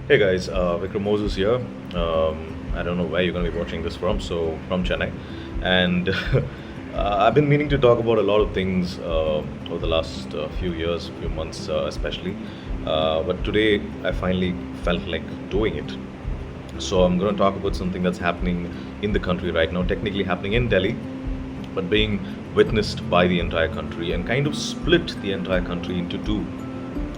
Hey guys, Vikram Moses here. I don't know where you're going to be watching this from, so from Chennai. And I've been meaning to talk about a lot of things over the last few years, few months especially. But today I finally felt like doing it. So I'm going to talk about something that's happening in the country right now, technically happening in Delhi, but being witnessed by the entire country and kind of split the entire country into two,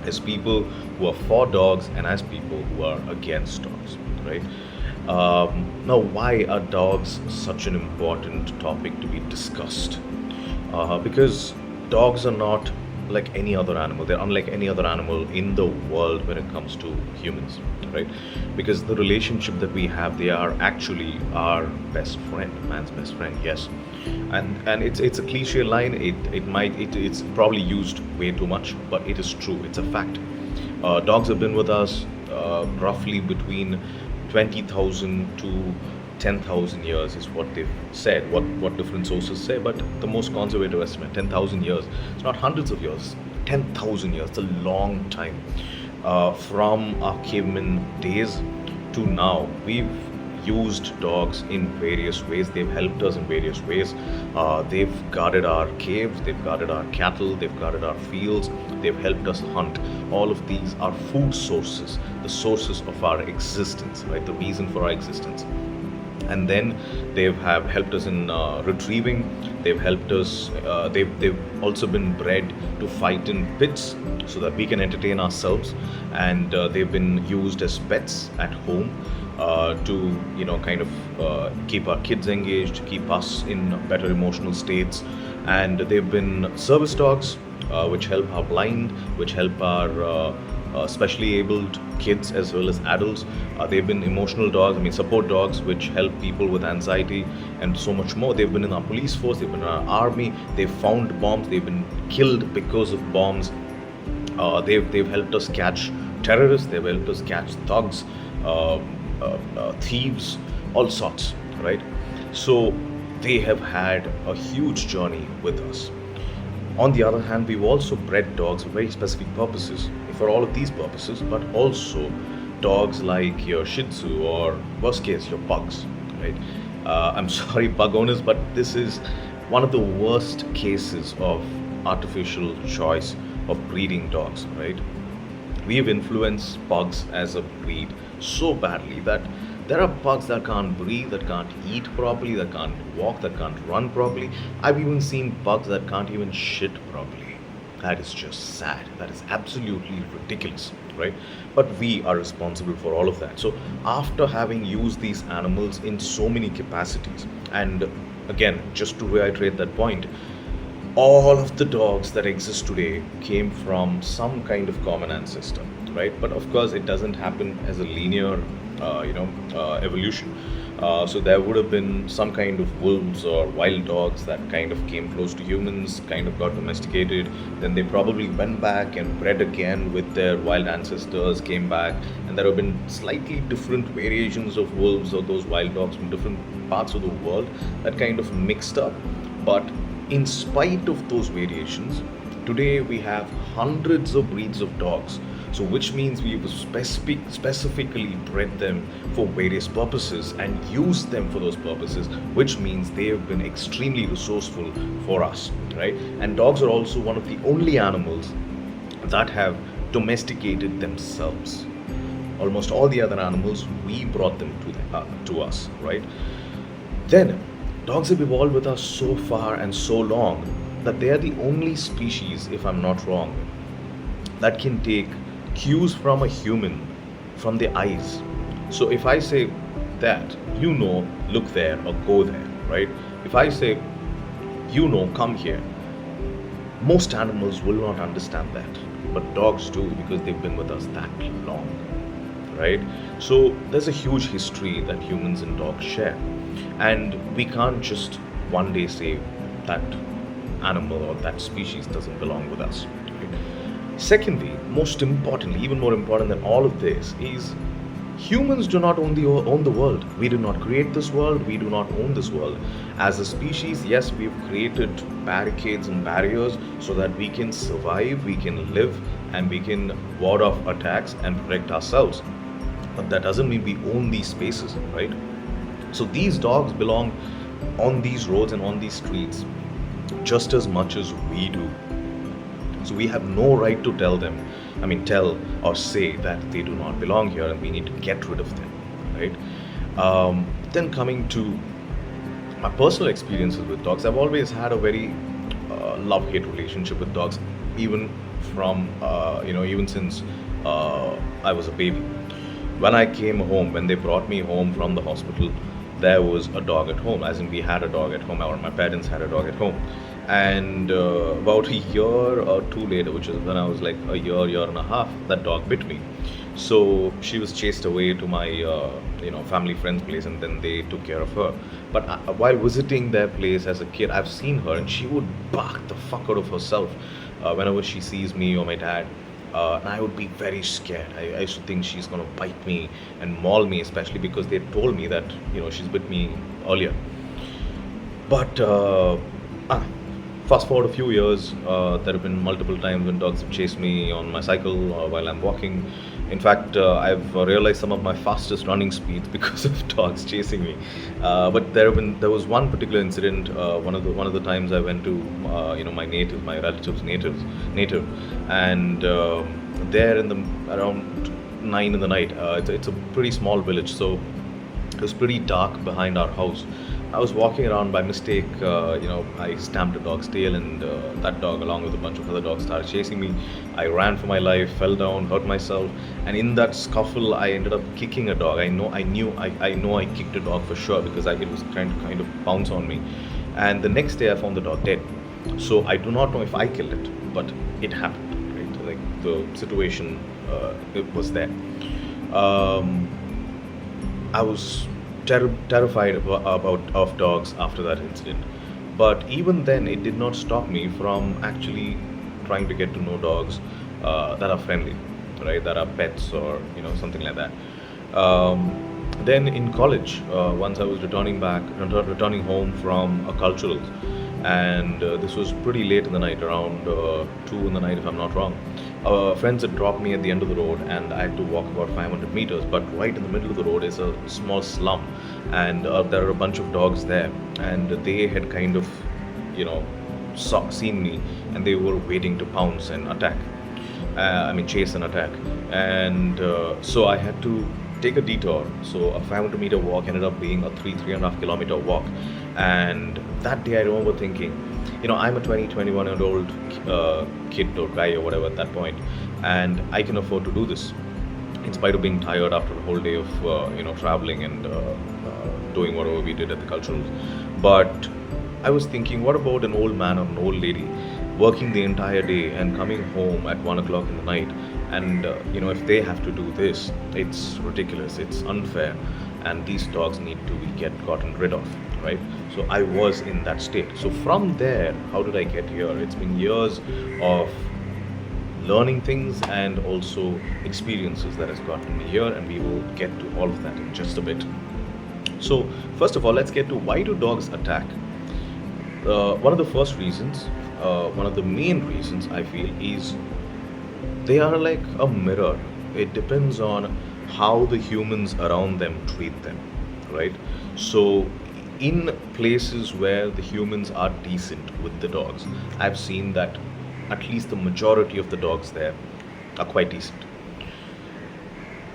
as people who are for dogs and as people who are against dogs, right? Now, why are dogs such an important topic to be discussed? Because dogs are not like any other animal. They're unlike any other animal in the world when it comes to humans, right? Because the relationship that we have, they are actually our best friend, man's best friend. Yes, and it's a cliche line. It's probably used way too much, but it is true. It's a fact. Dogs have been with us roughly between 20,000 to 10,000 years is what they've said, what different sources say, but the most conservative estimate, 10,000 years. It's not hundreds of years, 10,000 years. It's a long time. From our caveman days to now, we've used dogs in various ways. They've helped us in various ways. They've guarded our caves, they've guarded our cattle, they've guarded our fields, they've helped us hunt. All of these are food sources, the sources of our existence, right? The reason for our existence. And then they have helped us in retrieving. They've helped us. They've also been bred to fight in pits so that we can entertain ourselves, and they've been used as pets at home to kind of keep our kids engaged, keep us in better emotional states, and they've been service dogs, which help our blind, which help our specially abled kids as well as adults. They've been emotional dogs, I mean, support dogs, which help people with anxiety and so much more. They've been in our police force, they've been in our army, they've found bombs, they've been killed because of bombs. They've helped us catch terrorists, they've helped us catch thugs, thieves, all sorts, right? So they have had a huge journey with us. On the other hand, we've also bred dogs for very specific purposes, for all of these purposes, but also dogs like your Shih Tzu or, worst case, your pugs, right? I'm sorry, pug owners, but this is one of the worst cases of artificial choice of breeding dogs, right? We have influenced pugs as a breed so badly that there are pugs that can't breathe, that can't eat properly, that can't walk, that can't run properly. I've even seen pugs that can't even shit properly. That is just sad. That is absolutely ridiculous, right? But we are responsible for all of that. So, after having used these animals in so many capacities, and again, just to reiterate that point, all of the dogs that exist today came from some kind of common ancestor, right? But of course, it doesn't happen as a linear, evolution. So there would have been some kind of wolves or wild dogs that kind of came close to humans, kind of got domesticated. Then they probably went back and bred again with their wild ancestors, came back, and there have been slightly different variations of wolves or those wild dogs from different parts of the world that kind of mixed up. But in spite of those variations, today we have hundreds of breeds of dogs. So, which means we've specifically bred them for various purposes and used them for those purposes, which means they have been extremely resourceful for us, right? And dogs are also one of the only animals that have domesticated themselves. Almost all the other animals, we brought them to us, right? Then, dogs have evolved with us so far and so long that they are the only species, if I'm not wrong, that can take cues from a human from the eyes. So if I say that, look there or go there, right? If I say, come here, most animals will not understand that, but dogs do because they've been with us that long, right? So there's a huge history that humans and dogs share, and we can't just one day say that animal or that species doesn't belong with us. Right? Secondly, most importantly, even more important than all of this, is humans do not own the world. We do not create this world. We do not own this world. As a species, yes, we've created barricades and barriers so that we can survive, we can live, and we can ward off attacks and protect ourselves. That doesn't mean we own these spaces, right? So these dogs belong on these roads and on these streets just as much as we do. So we have no right to tell them, tell or say that they do not belong here and we need to get rid of them, right? Then coming to my personal experiences with dogs, I've always had a very love-hate relationship with dogs, even even since I was a baby. When I came home, when they brought me home from the hospital, there was a dog at home. As in, we had a dog at home, or my parents had a dog at home. And about a year or two later, which is when I was like a year and a half, that dog bit me. So she was chased away to my family friend's place, and then they took care of her. But while visiting their place as a kid, I've seen her, and she would bark the fuck out of herself whenever she sees me or my dad. And I would be very scared. I used to think she's gonna bite me and maul me, especially because they told me that she's bit me earlier. But fast forward a few years, there have been multiple times when dogs have chased me on my cycle or while I'm walking. In fact, I've realized some of my fastest running speeds because of dogs chasing me. But there was one particular incident. One of the times I went to my relative's native, and there in the around 9 in the night. It's a pretty small village, so it was pretty dark behind our house. I was walking around by mistake. I stamped a dog's tail, and that dog, along with a bunch of other dogs, started chasing me. I ran for my life, fell down, hurt myself, and in that scuffle, I ended up kicking a dog. I know I kicked a dog for sure because it was trying to kind of pounce on me. And the next day, I found the dog dead. So I do not know if I killed it, but it happened. Right, like the situation, it was there. Um, I was terrified about of dogs after that incident. But even then, it did not stop me from actually trying to get to know dogs that are friendly, right? That are pets or something like that. Then in college, once I was returning home from a cultural, and this was pretty late in the night, around 2 in the night, if I'm not wrong. Friends had dropped me at the end of the road, and I had to walk about 500 meters. But right in the middle of the road is a small slum, and there are a bunch of dogs there, and they had kind of, seen me, and they were waiting to pounce and attack. Chase and attack. And so I had to take a detour. So a 500-meter walk ended up being a 3.5 kilometer walk. And that day I remember thinking, I'm a 21-year-old kid or guy or whatever at that point, and I can afford to do this in spite of being tired after a whole day of traveling and doing whatever we did at the culturals. But I was thinking, what about an old man or an old lady working the entire day and coming home at 1 o'clock in the night? And if they have to do this, it's ridiculous, it's unfair, and these dogs need to be gotten rid of, right? So I was in that state. So from there, how did I get here? It's been years of learning things and also experiences that has gotten me here, and we will get to all of that in just a bit. So first of all, let's get to why do dogs attack. One of the first reasons, one of the main reasons I feel is they are like a mirror. It depends on how the humans around them treat them, right? So in places where the humans are decent with the dogs, I've seen that at least the majority of the dogs there are quite decent.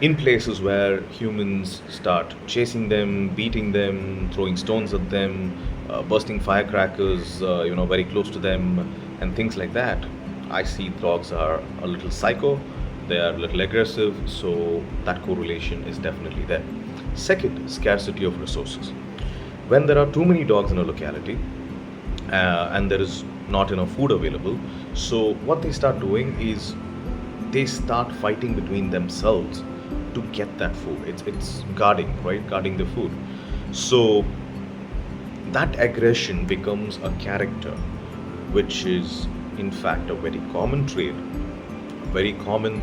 In places where humans start chasing them, beating them, throwing stones at them, bursting firecrackers, very close to them, and things like that, I see dogs are a little psycho, they are a little aggressive, so that correlation is definitely there. Second, scarcity of resources. When there are too many dogs in a locality and there is not enough food available, so what they start doing is they start fighting between themselves to get that food. It's guarding, right? Guarding the food. So that aggression becomes a character, which is in fact a very common trait, very common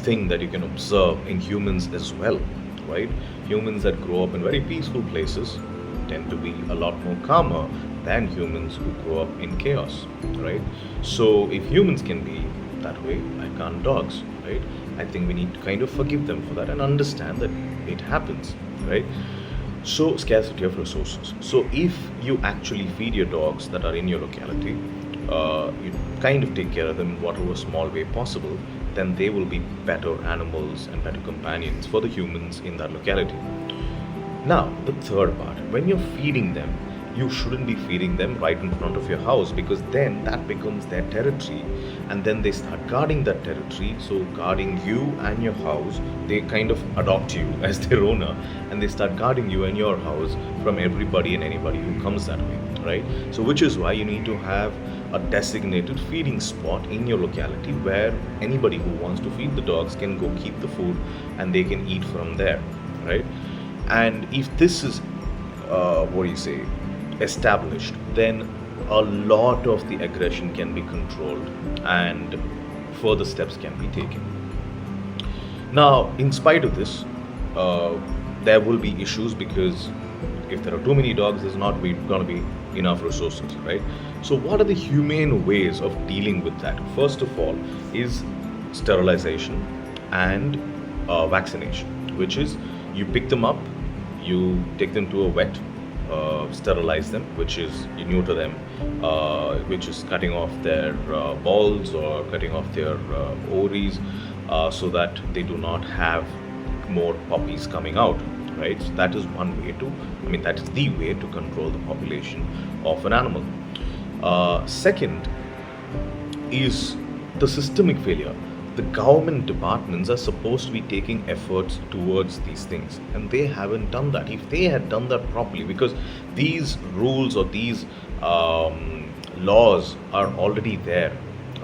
thing that you can observe in humans as well, right? Humans that grow up in very peaceful places tend to be a lot more calmer than humans who grow up in chaos, right? So if humans can be that way, why can't dogs, right? I think we need to kind of forgive them for that and understand that it happens, right? So, scarcity of resources. So, if you actually feed your dogs that are in your locality, you kind of take care of them in whatever small way possible, then they will be better animals and better companions for the humans in that locality. Now, the third part, when you're feeding them, you shouldn't be feeding them right in front of your house, because then that becomes their territory, and then they start guarding that territory. So, guarding you and your house, they kind of adopt you as their owner, and they start guarding you and your house from everybody and anybody who comes that way, right? So, which is why you need to have a designated feeding spot in your locality where anybody who wants to feed the dogs can go keep the food and they can eat from there, right? And if this is, what do you say, established, then a lot of the aggression can be controlled and further steps can be taken. Now, in spite of this, uh, there will be issues, because if there are too many dogs, there's not going to be enough resources, right? So, what are the humane ways of dealing with that? First of all, is sterilization and vaccination, which is you pick them up, you take them to a vet, sterilize them, which is you neuter them, which is cutting off their balls or cutting off their ovaries, so that they do not have more puppies coming out, right? So that is one way to, I mean, that is the way to control the population of an animal. Second is the systemic failure. The government departments are supposed to be taking efforts towards these things, and they haven't done that. If they had done that properly, because these rules or these laws are already there,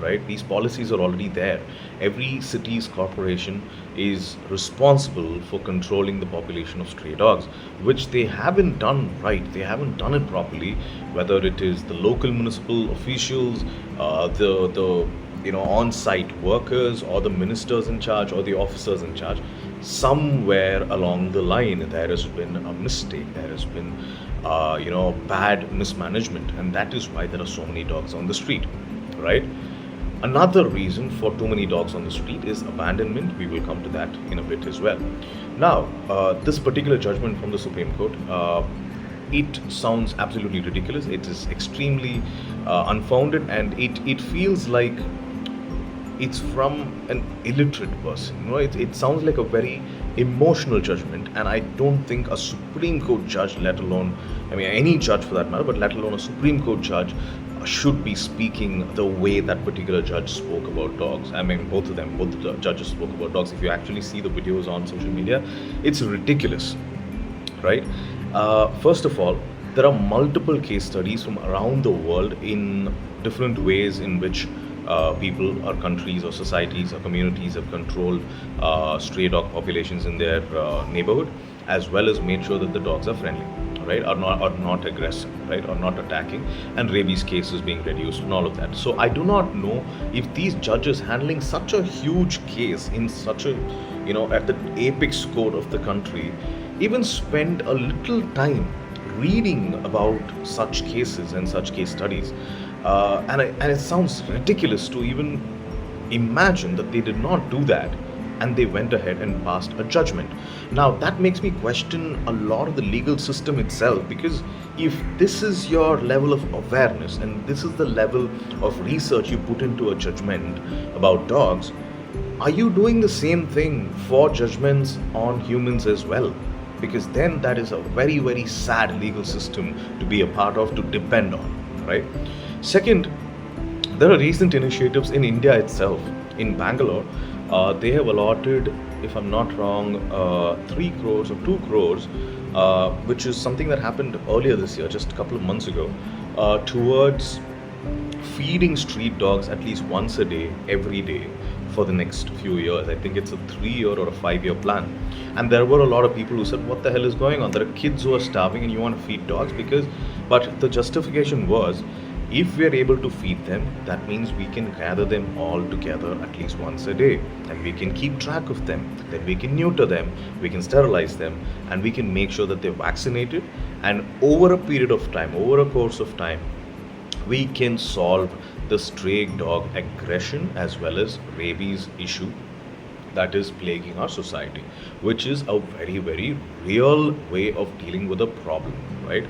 right? These policies are already there. Every city's corporation is responsible for controlling the population of stray dogs, which they haven't done right. They haven't done it properly. Whether it is the local municipal officials, the on-site workers, or the ministers in charge, or the officers in charge, somewhere along the line there has been a mistake. There has been, bad mismanagement, and that is why there are so many dogs on the street, right? Another reason for too many dogs on the street is abandonment. We will come to that in a bit as well. Now, this particular judgment from the Supreme Court, it sounds absolutely ridiculous. It is extremely unfounded, and it feels like it's from an illiterate person. It sounds like a very emotional judgment, and I don't think a Supreme Court judge, let alone, I mean, any judge for that matter, but let alone a Supreme Court judge, should be speaking the way that particular judge spoke about dogs. I mean, both of them, both the judges spoke about dogs. If you actually see the videos on social media, it's ridiculous, right? First of all, there are multiple case studies from around the world in different ways in which people or countries or societies or communities have controlled stray dog populations in their neighborhood, as well as made sure that the dogs are friendly, right, or not aggressive, right, or not attacking, and rabies cases being reduced and all of that. So I do not know if these judges handling such a huge case in such a, at the apex court of the country, even spend a little time reading about such cases and such case studies. And it sounds ridiculous to even imagine that they did not do that, and they went ahead and passed a judgment. Now, that makes me question a lot of the legal system itself, because if this is your level of awareness and this is the level of research you put into a judgment about dogs, are you doing the same thing for judgments on humans as well? Because then that is a very, very sad legal system to be a part of, to depend on, right? Second, there are recent initiatives in India itself. In Bangalore, they have allotted, if I'm not wrong, 3 crores or 2 crores, which is something that happened earlier this year, just a couple of months ago, towards feeding street dogs at least once a day, every day, for the next few years. I think it's a 3-year or a 5-year plan. And there were a lot of people who said, what the hell is going on? There are kids who are starving and you want to feed dogs? But the justification was, if we are able to feed them, that means we can gather them all together at least once a day, and we can keep track of them, then we can neuter them, we can sterilize them, and we can make sure that they're vaccinated, and over a period of time, over a course of time, we can solve the stray dog aggression as well as rabies issue that is plaguing our society, which is a very, very real way of dealing with a problem, right?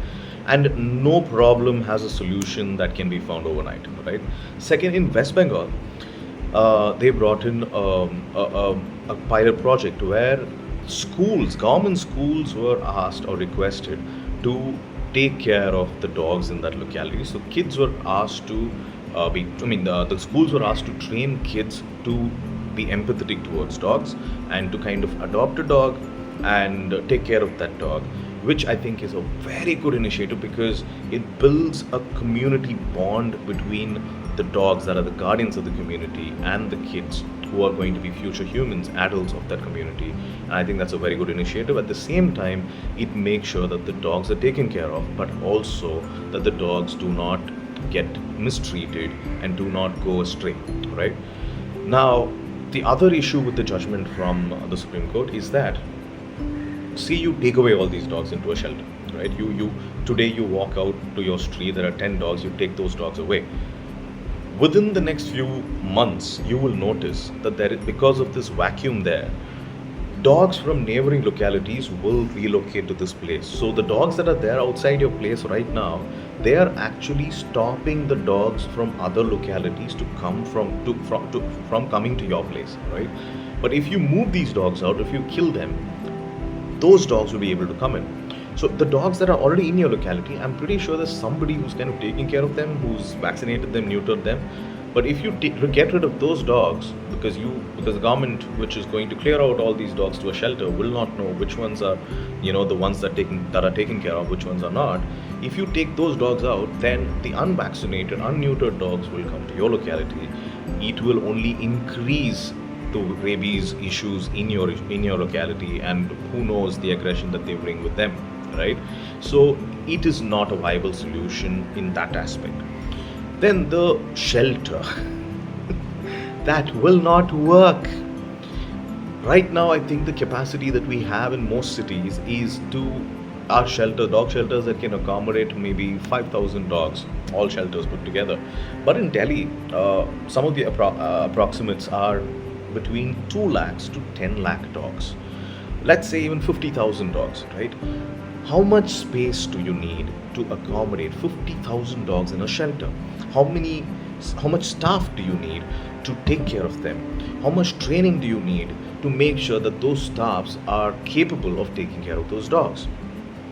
And no problem has a solution that can be found overnight, right? Second, in West Bengal, they brought in a pilot project where schools, government schools, were asked or requested to take care of the dogs in that locality. So kids were asked to the schools were asked to train kids to be empathetic towards dogs and to kind of adopt a dog and take care of that dog, which I think is a very good initiative because it builds a community bond between the dogs that are the guardians of the community and the kids who are going to be future humans, adults of that community. And I think that's a very good initiative. At the same time, it makes sure that the dogs are taken care of, but also that the dogs do not get mistreated and do not go astray, right? Now, the other issue with the judgment from the Supreme Court is that, see, you take away all these dogs into a shelter, right? You today you walk out to your street, there are 10 dogs, you take those dogs away. Within the next few months, you will notice that there is, because of this vacuum there, dogs from neighboring localities will relocate to this place. So the dogs that are there outside your place right now, they are actually stopping the dogs from other localities to come from coming to your place, right? But if you move these dogs out, if you kill them, those dogs will be able to come in. So the dogs that are already in your locality, I'm pretty sure there's somebody who's kind of taking care of them, who's vaccinated them, neutered them. But if you get rid of those dogs, because the government, which is going to clear out all these dogs to a shelter, will not know which ones are, the ones that are taken care of, which ones are not. If you take those dogs out, then the unvaccinated, unneutered dogs will come to your locality. It will only increase the rabies issues in your locality, and who knows the aggression that they bring with them, right? So it is not a viable solution in that aspect. Then the shelter that will not work. Right now, I think the capacity that we have in most cities is to our dog shelters that can accommodate maybe 5,000 dogs, all shelters put together. But in Delhi, some of the approximates are between 2 lakhs to 10 lakh dogs. Let's say even 50,000 dogs, right? How much space do you need to accommodate 50,000 dogs in a shelter? How much staff do you need to take care of them? How much training do you need to make sure that those staffs are capable of taking care of those dogs?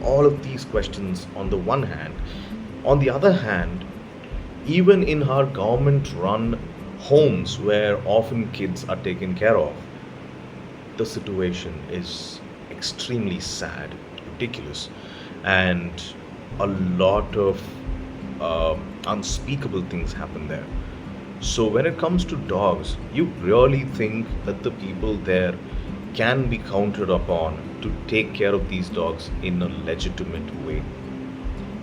All of these questions on the one hand. On the other hand, even in our government run homes where often kids are taken care of, the situation is extremely sad, ridiculous, and a lot of unspeakable things happen there. So when it comes to dogs, you really think that the people there can be counted upon to take care of these dogs in a legitimate way?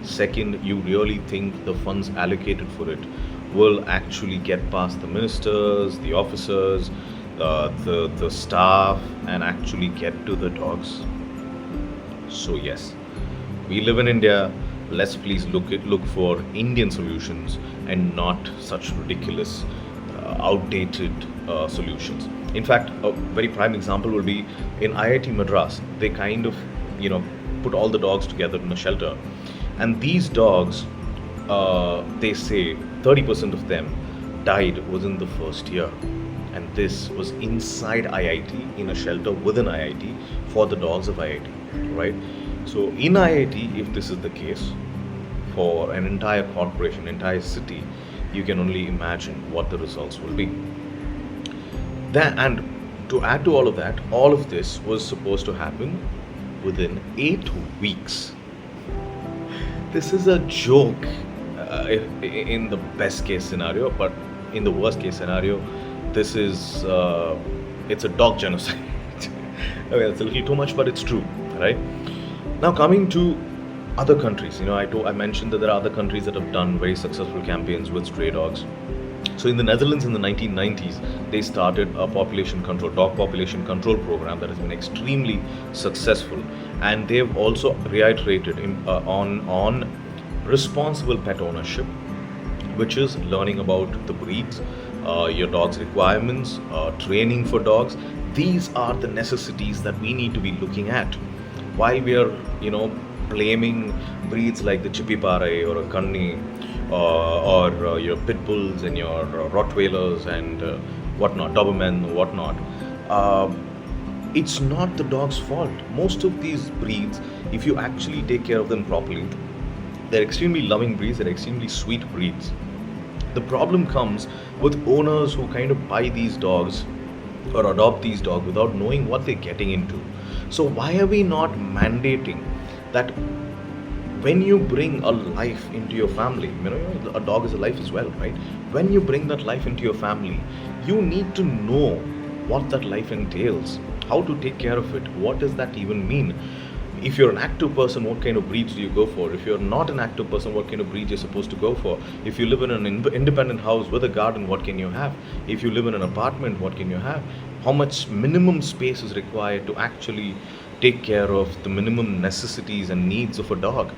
Second, you really think the funds allocated for it will actually get past the ministers, the officers, the staff, and actually get to the dogs? So yes, we live in India. Let's please look for Indian solutions and not such ridiculous, outdated solutions. In fact, a very prime example will be in IIT Madras. They kind of, put all the dogs together in a shelter, and these dogs, they say 30% of them died within the first year. And this was inside IIT, in a shelter within IIT for the dogs of IIT, right? So in IIT, if this is the case for an entire corporation, entire city, you can only imagine what the results will be. And to add to all of that, all of this was supposed to happen within 8 weeks. This is a joke in the best case scenario, but in the worst case scenario, this is it's a dog genocide. I mean, it's a little too much, but it's true, right? Now coming to other countries, I mentioned that there are other countries that have done very successful campaigns with stray dogs. So in the Netherlands in the 1990s, they started a dog population control program that has been extremely successful, and they've also reiterated on responsible pet ownership, which is learning about the breeds, your dog's requirements, training for dogs. These are the necessities that we need to be looking at while we are, blaming breeds like the Chippipare or a Kanni, or your pit bulls and your Rottweilers and whatnot, Doberman, whatnot. Uh, it's not the dog's fault. Most of these breeds, if you actually take care of them properly, they're extremely loving breeds, they're extremely sweet breeds. The problem comes with owners who kind of buy these dogs or adopt these dogs without knowing what they're getting into. So, why are we not mandating that when you bring a life into your family, a dog is a life as well, right? When you bring that life into your family, you need to know what that life entails, how to take care of it, what does that even mean. If you're an active person, what kind of breeds do you go for? If you're not an active person, what kind of breed you're supposed to go for? If you live in an independent house with a garden, what can you have? If you live in an apartment, what can you have? How much minimum space is required to actually take care of the minimum necessities and needs of a dog?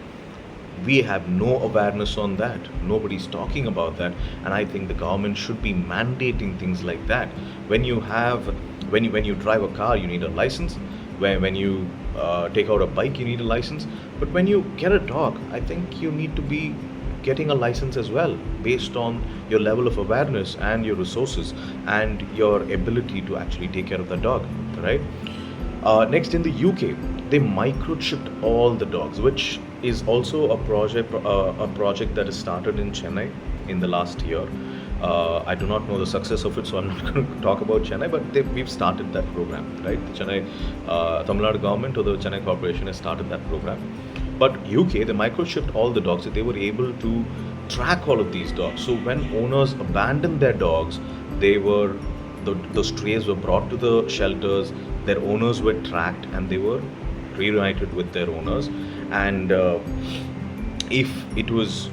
We have no awareness on that. Nobody's talking about that, and I think the government should be mandating things like that. When you have, when you drive a car, you need a license. When you take out a bike, you need a license. But when you get a dog, I think you need to be getting a license as well, based on your level of awareness and your resources and your ability to actually take care of the dog, right? Next, in the UK, they microchipped all the dogs, which is also a project that is started in Chennai in the last year. I do not know the success of it, so I'm not going to talk about Chennai. But we've started that program, right? The Chennai, Tamil Nadu government or the Chennai corporation has started that program. But UK, they microchipped all the dogs, so they were able to track all of these dogs. So when owners abandoned their dogs, they were the strays were brought to the shelters, their owners were tracked, and they were reunited with their owners. And if it was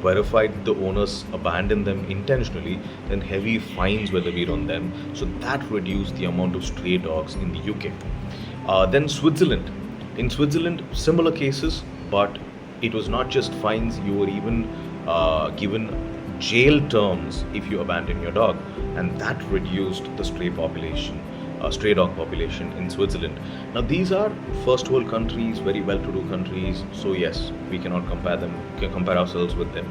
verified the owners abandoned them intentionally, then heavy fines were levied on them. So that reduced the amount of stray dogs in the UK. Then Switzerland. In Switzerland, similar cases, but it was not just fines. You were even given jail terms if you abandon your dog, and that reduced the stray dog population in Switzerland. Now, these are first world countries, very well-to-do countries. So yes, we cannot compare ourselves with them.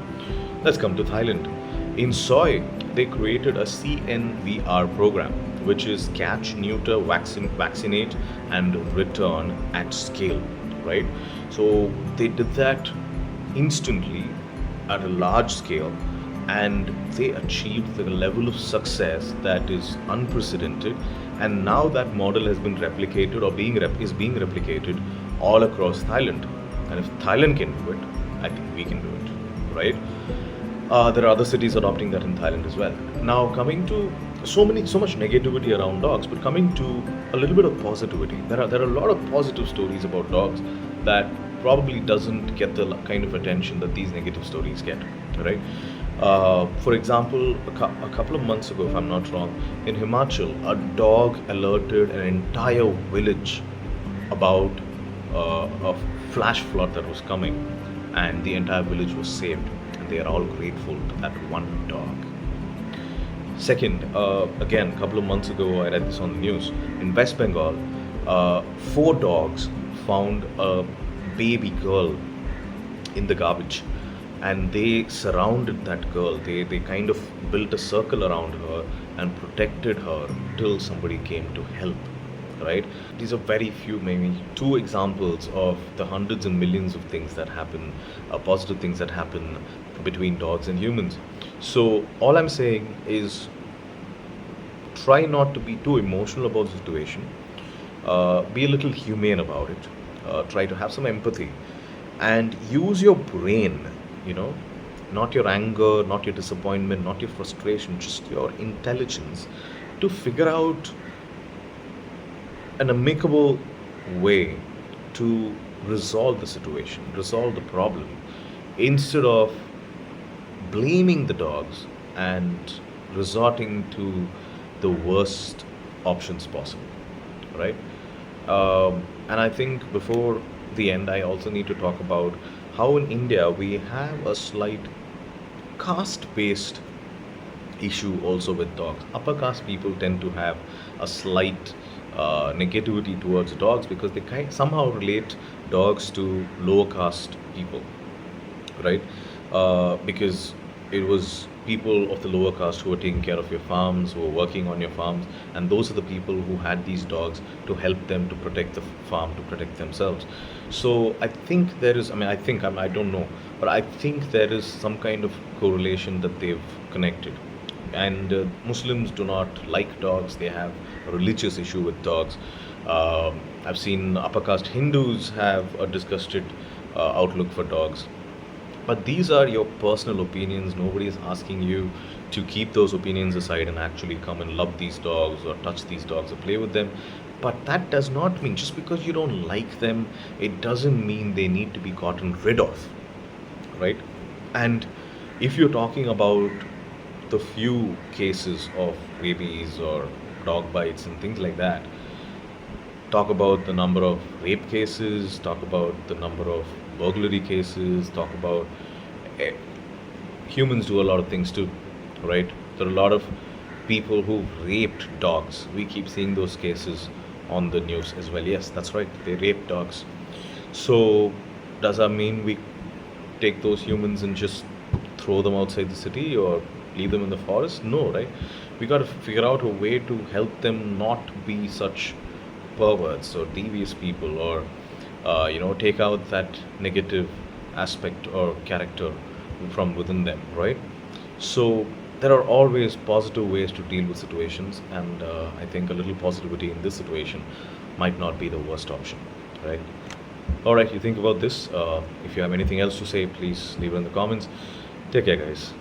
Let's come to Thailand. In Soy, they created a CNVR program, which is catch, neuter, vaccinate, and return at scale, right? So they did that instantly at a large scale, and they achieved the level of success that is unprecedented. And now that model has been replicated or is being replicated all across Thailand. And if Thailand can do it, I think we can do it, right? There are other cities adopting that in Thailand as well. Now, coming to so much negativity around dogs, but coming to a little bit of positivity. There are a lot of positive stories about dogs that probably doesn't get the kind of attention that these negative stories get, right? For example, a couple of months ago, if I'm not wrong, in Himachal, a dog alerted an entire village about a flash flood that was coming, and the entire village was saved, and they are all grateful to that one dog. Second, again, a couple of months ago, I read this on the news. In West Bengal, 4 dogs found a baby girl in the garbage, and they surrounded that girl. They kind of built a circle around her and protected her till somebody came to help, right? These are very few, maybe 2 examples of the hundreds and millions of things that happen, positive things that happen between dogs and humans. So all I'm saying is, try not to be too emotional about the situation. Be a little humane about it. Try to have some empathy and use your brain, not your anger, not your disappointment, not your frustration, just your intelligence to figure out an amicable way to resolve the situation, resolve the problem, instead of blaming the dogs and resorting to the worst options possible, right? And I think before the end, I also need to talk about how in India we have a slight caste based issue also with dogs. Upper caste people tend to have a slight negativity towards dogs because they somehow relate dogs to lower caste people, right? Because it was people of the lower caste who were taking care of your farms, who were working on your farms, and those are the people who had these dogs to help them to protect the farm, to protect themselves. So I think there is, I mean, I think, I don't know, but I think there is some kind of correlation that they've connected. And Muslims do not like dogs, they have a religious issue with dogs. I've seen upper caste Hindus have a disgusted outlook for dogs. But these are your personal opinions. Nobody is asking you to keep those opinions aside and actually come and love these dogs or touch these dogs or play with them. But that does not mean, just because you don't like them, it doesn't mean they need to be gotten rid of, right? And if you're talking about the few cases of rabies or dog bites and things like that, talk about the number of rape cases, talk about the number of burglary cases, talk about eh, humans do a lot of things too, right? There are a lot of people who raped dogs. We keep seeing those cases on the news as well. Yes, that's right. They rape dogs. So, does that mean we take those humans and just throw them outside the city or leave them in the forest? No, right? We got to figure out a way to help them not be such perverts or devious people, or take out that negative aspect or character from within them, right? So there are always positive ways to deal with situations, and I think a little positivity in this situation might not be the worst option, right? All right, you think about this. If you have anything else to say, please leave it in the comments. Take care, guys.